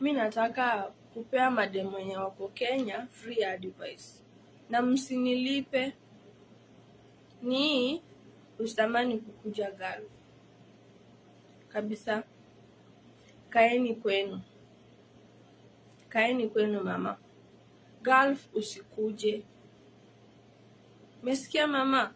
Mimi nataka kupea mademu wenye wako Kenya free advice. Na msinilipe. Ni usitamani kukuja Gulf. Kabisa. Kaeni kwenu. Kaeni kwenu mama. Gulf usikuje. Mesikia mama?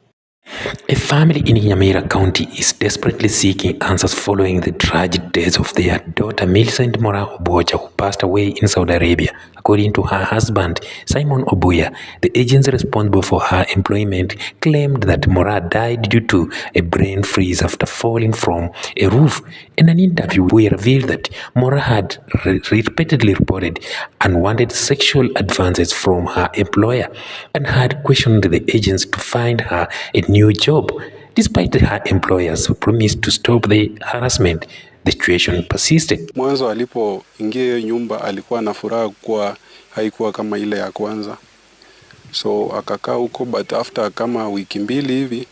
A family in Moraa County is desperately seeking answers following the tragic death of their daughter Millicent Moraa, who passed away in Saudi Arabia. According to her husband, Simon Obuya, the agency responsible for her employment claimed that Moraa died due to a brain freeze after falling from a roof. In an interview, we revealed that Moraa had repeatedly reported unwanted sexual advances from her employer and had questioned the agency to find her a new job. Despite her employer's promise to stop the harassment, the situation persisted. Mwanzo alipoingia hiyo nyumba alikuwa na furaha kwa haikuwa kama ile ya kwanza. So akakaa huko, but after kama wiki mbili hivi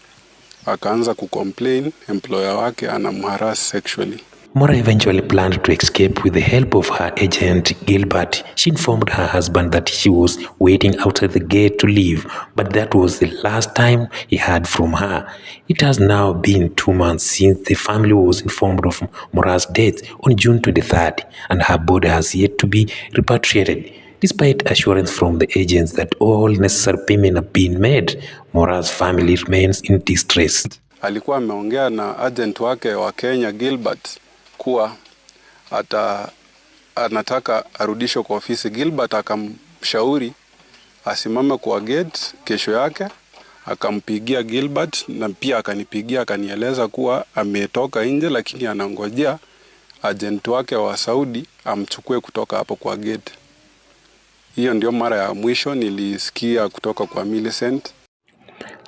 akaanza kucomplain employer wake anamharass sexually. Moraa eventually planned to escape with the help of her agent Gilbert. She informed her husband that she was waiting outside the gate to leave, but that was the last time he heard from her. It has now been 2 months since the family was informed of Moraa's death on June 23rd, and her body has yet to be repatriated. Despite assurance from the agents that all necessary payments have been made, Moraa's family remains in distress. Alikuwa ameongea na agent wake wa Kenya Gilbert kuwa anataka arudishwe kwa ofisi. Gilbert akamshauri asimame kwa gate kesho yake, akampigia Gilbert na pia akanipigia akanieleza kuwa ametoka nje lakini anangojea agent wake wa Saudi amchukue kutoka hapo kwa gate. Hiyo ndio mara ya mwisho nilisikia kutoka kwa Millicent.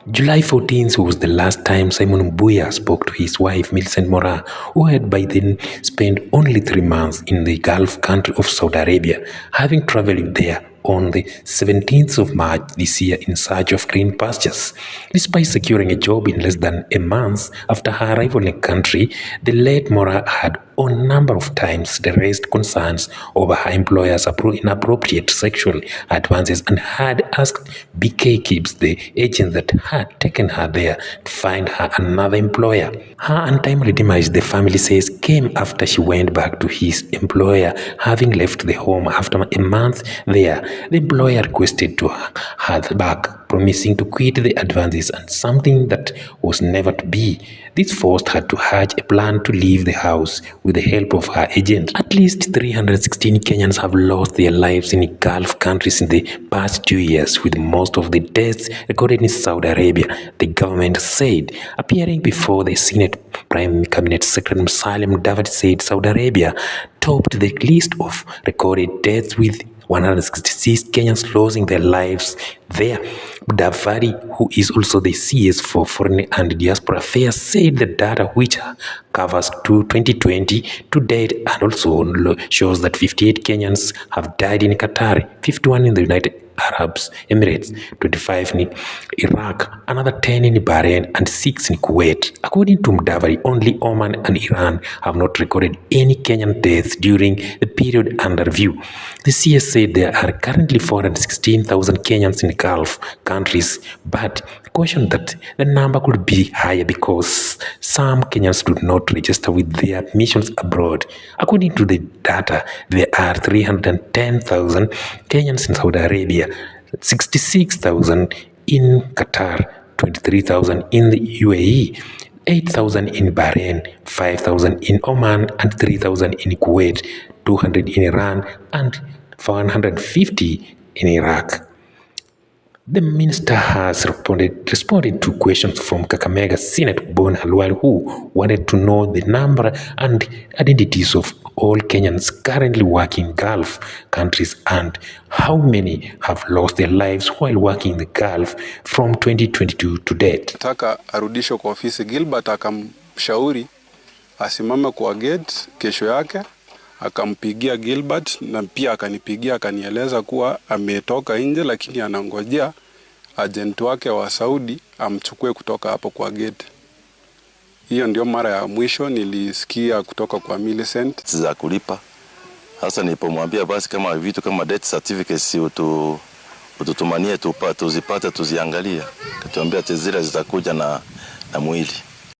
July 14th was the last time Simon Obuya spoke to his wife Millicent Moraa, who had by then spent only 3 months in the Gulf country of Saudi Arabia, having traveled there on the 17th of March this year in search of green pastures. Despite securing a job in less than a month after her arrival in the country, the late Moraa had on a number of times raised concerns over her employer's inappropriate sexual advances and had asked BK Gibbs, the agent that had taken her there, to find her another employer. Her untimely demise, the family says, came after she went back to his employer, having left the home after a month there. The employer requested to her back, promising to quit the advances, and something that was never to be. This forced her to hatch a plan to leave the house with the help of her agent. At least 316 Kenyans have lost their lives in Gulf countries in the past 2 years, with most of the deaths recorded in Saudi Arabia, the government said. Appearing before the Senate, Prime Cabinet Secretary Musalia David said Saudi Arabia topped the list of recorded deaths with 166 Kenyans losing their lives there. Davari, who is also the CS for Foreign and Diaspora Affairs, said the data, which covers to 2020 to date, and also shows that 58 Kenyans have died in Qatar, 51 in the United Arab Emirates, 25 in Iraq, another 10 in Bahrain, and 6 in Kuwait. According to Mdavari, only Oman and Iran have not recorded any Kenyan deaths during the period under review. The CS said there are currently 416,000 Kenyans in Gulf countries, but cautioned that the number could be higher because some Kenyans do not register with their missions abroad. According to the data, there are 310,000 Kenyans in Saudi Arabia, 66,000 in Qatar, 23,000 in the UAE, 8,000 in Bahrain, 5,000 in Oman, and 3,000 in Kuwait, 200 in Iran, and 150 in Iraq. The minister has responded to questions from Kakamega Senator Bon Halwal, who wanted to know the number and identities of all Kenyans currently working in Gulf countries and how many have lost their lives while working in the Gulf from 2022 to date. Nataka arudishwe kwa ofisi. Gilbert akamshauri asimame kwa gate kesho yake, akampigia Gilbert na pia akanipigia akanieleza kuwa ametoka nje lakini anangojea agent wake wa Saudi amchukue kutoka hapo kwa gate. Hiyo ndio mara ya mwisho nilisikia kutoka kwa Millicent. Za kulipa Hasa nilipomwambia basi kama vitu kama death certificates ututumanie tuzipate tuziangalie. Katuambia zile zitakuja na mwili.